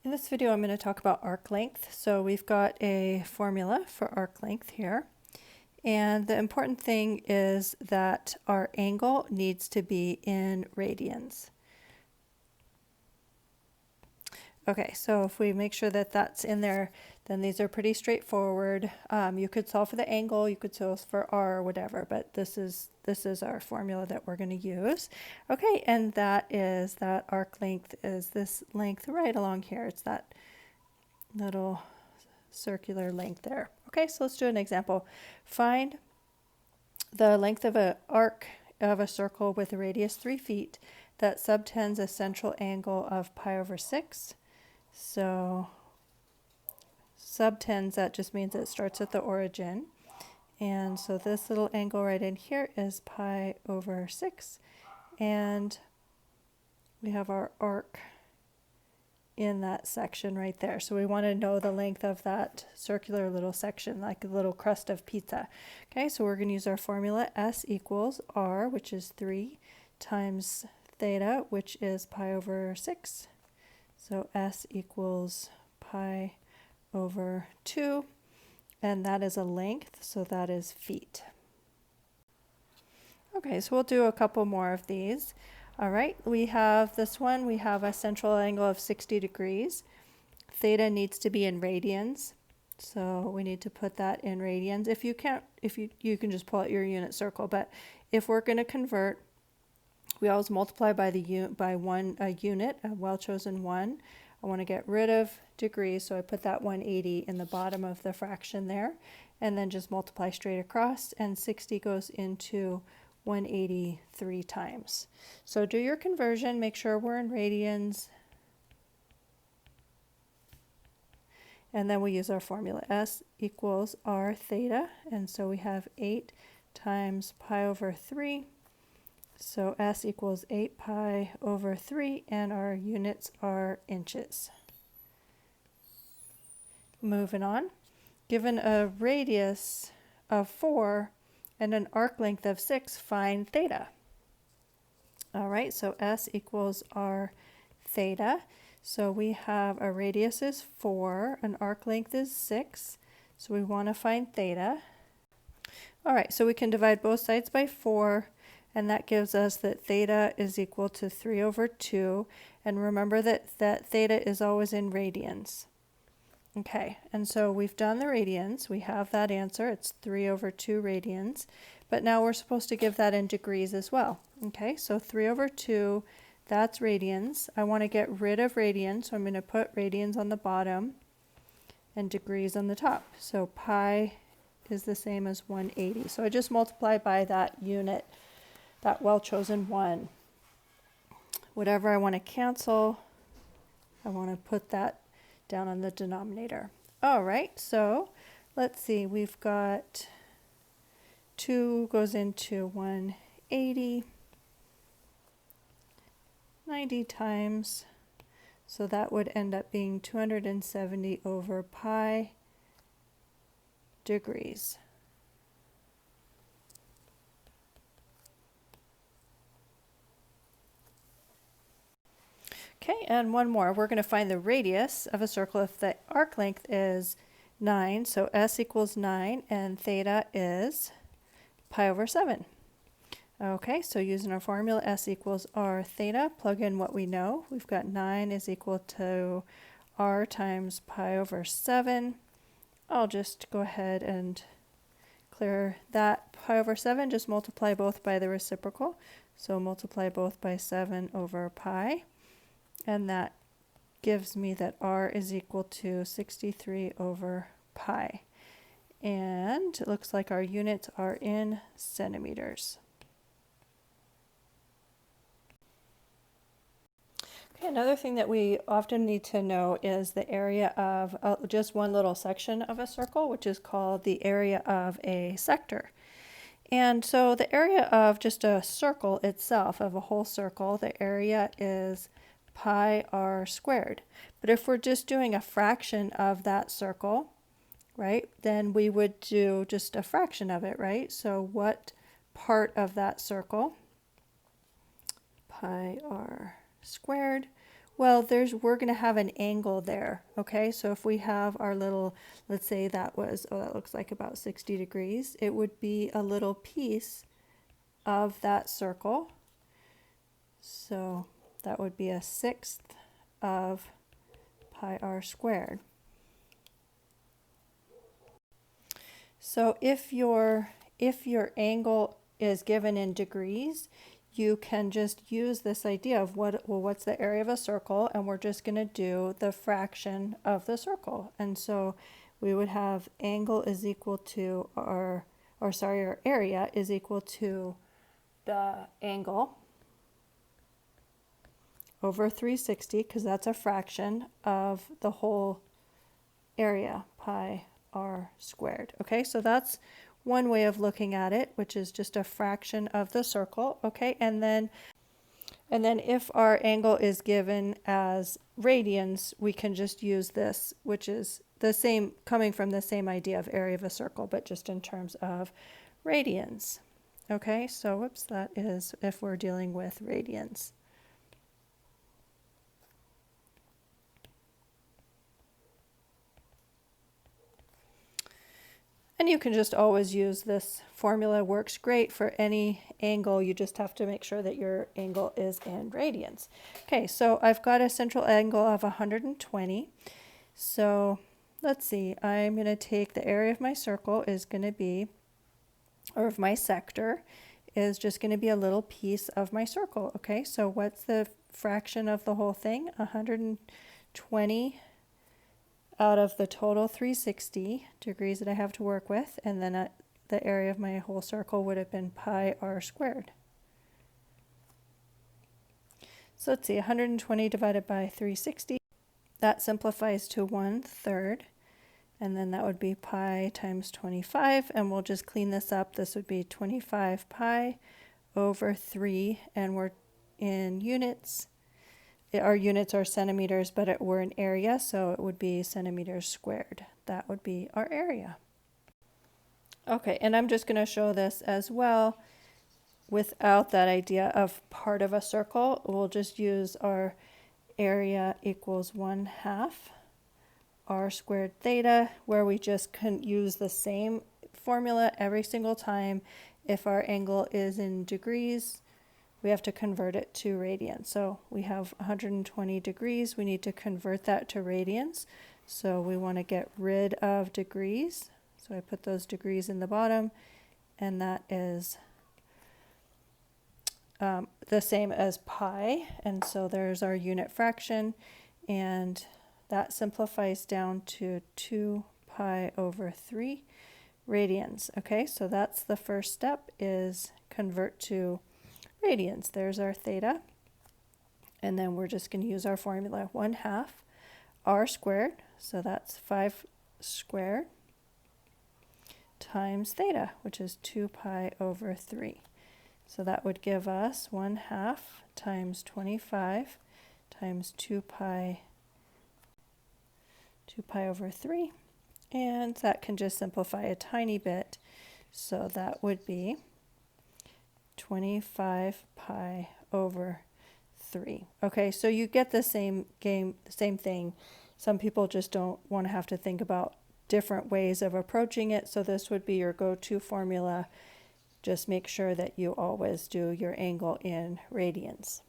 In this video, I'm going to talk about arc length. So we've got a formula for arc length here. And the important thing is that our angle needs to be in radians. Okay, so if we make sure that that's in there, then these are pretty straightforward. You could solve for the angle, you could solve for R or whatever, but this is our formula that we're going to use. Okay, and that is that arc length is this length right along here. It's that little circular length there. Okay, so let's do an example. Find the length of an arc of a circle with a radius 3 feet that subtends a central angle of pi over 6. So subtends, that just means it starts at the origin. And so this little angle right in here is pi over 6. And we have our arc in that section right there. So we want to know the length of that circular little section, like a little crust of pizza. Okay, so we're going to use our formula. S equals R, which is 3, times theta, which is pi over 6. So S equals pi over 2, and that is a length, so that is feet. Okay, so we'll do a couple more of these. All right, we have this one, we have a central angle of 60 degrees. Theta needs to be in radians, so we need to put that in radians. If you can't, you can just pull out your unit circle, but if we're going to convert, we always multiply by a unit, a well-chosen 1. I want to get rid of degrees, so I put that 180 in the bottom of the fraction there, and then just multiply straight across, and 60 goes into 180 3 times. So do your conversion, make sure we're in radians, and then we use our formula. S equals R theta, and so we have 8 times pi over 3. So S equals 8 pi over 3, and our units are inches. Moving on, given a radius of 4 and an arc length of 6, find theta. All right, so S equals R theta. So we have a radius is 4, an arc length is 6, so we want to find theta. All right, so we can divide both sides by 4, and that gives us that theta is equal to 3 over 2. And remember that theta is always in radians. Okay, and so we've done the radians. We have that answer. It's 3 over 2 radians. But now we're supposed to give that in degrees as well. Okay, so 3 over 2, that's radians. I want to get rid of radians, so I'm going to put radians on the bottom and degrees on the top. So pi is the same as 180. So I just multiply by that unit, that well-chosen 1. Whatever I want to cancel, I want to put that down on the denominator. All right, so let's see, we've got 2 goes into 180, 90 times, so that would end up being 270 over pi degrees. Okay, and one more. We're going to find the radius of a circle if the arc length is 9. So S equals 9, and theta is pi over 7. Okay, so using our formula, S equals R theta, plug in what we know. We've got 9 is equal to R times pi over 7. I'll just go ahead and clear that pi over 7. Just multiply both by the reciprocal. So multiply both by 7 over pi. And that gives me that R is equal to 63 over pi. And it looks like our units are in centimeters. Okay, another thing that we often need to know is the area of just one little section of a circle, which is called the area of a sector. And so the area of just a circle itself, of a whole circle, the area is pi r squared. But if we're just doing a fraction of that circle, right, then we would do just a fraction of it, right? So what part of that circle, pi r squared, Well, we're going to have an angle there, okay? So if we have our little, let's say that was, oh, that looks like about 60 degrees. It would be a little piece of that circle. So that would be a sixth of pi r squared. So if your angle is given in degrees, you can just use this idea of what's the area of a circle, and we're just going to do the fraction of the circle. And so we would have angle is equal to our area is equal to the angle over 360, because that's a fraction of the whole area, pi r squared. Okay, so that's one way of looking at it, which is just a fraction of the circle. Okay, and then if our angle is given as radians, we can just use this, which is the same, coming from the same idea of area of a circle, but just in terms of radians. Okay, so whoops, that is if we're dealing with radians. And you can just always use this formula, works great for any angle. You just have to make sure that your angle is in radians. Okay, so I've got a central angle of 120. So let's see, I'm going to take the area of my circle is going to be, or of my sector, is just going to be a little piece of my circle. Okay, so what's the fraction of the whole thing? 120 out of the total 360 degrees that I have to work with, and then the area of my whole circle would have been pi r squared. So let's see, 120 divided by 360, that simplifies to 1/3, and then that would be pi times 25, and we'll just clean this up. This would be 25 pi over 3, and we're in units. Our units are centimeters, but we're in area, so it would be centimeters squared. That would be our area. Okay, and I'm just going to show this as well without that idea of part of a circle. We'll just use our area equals 1/2 r squared theta, where we just can use the same formula every single time. If our angle is in degrees, we have to convert it to radians. So we have 120 degrees. We need to convert that to radians. So we want to get rid of degrees. So I put those degrees in the bottom, and that is the same as pi. And so there's our unit fraction, and that simplifies down to 2 pi over 3 radians. Okay, so that's the first step, is convert to radians. There's our theta, and then we're just going to use our formula, 1/2 r squared, so that's 5 squared, times theta, which is 2 pi over 3. So that would give us 1/2 times 25 times 2 pi over 3, and that can just simplify a tiny bit. So that would be 25 pi over 3. Okay, so you get the same thing. Some people just don't want to have to think about different ways of approaching it, so this would be your go-to formula. Just make sure that you always do your angle in radians.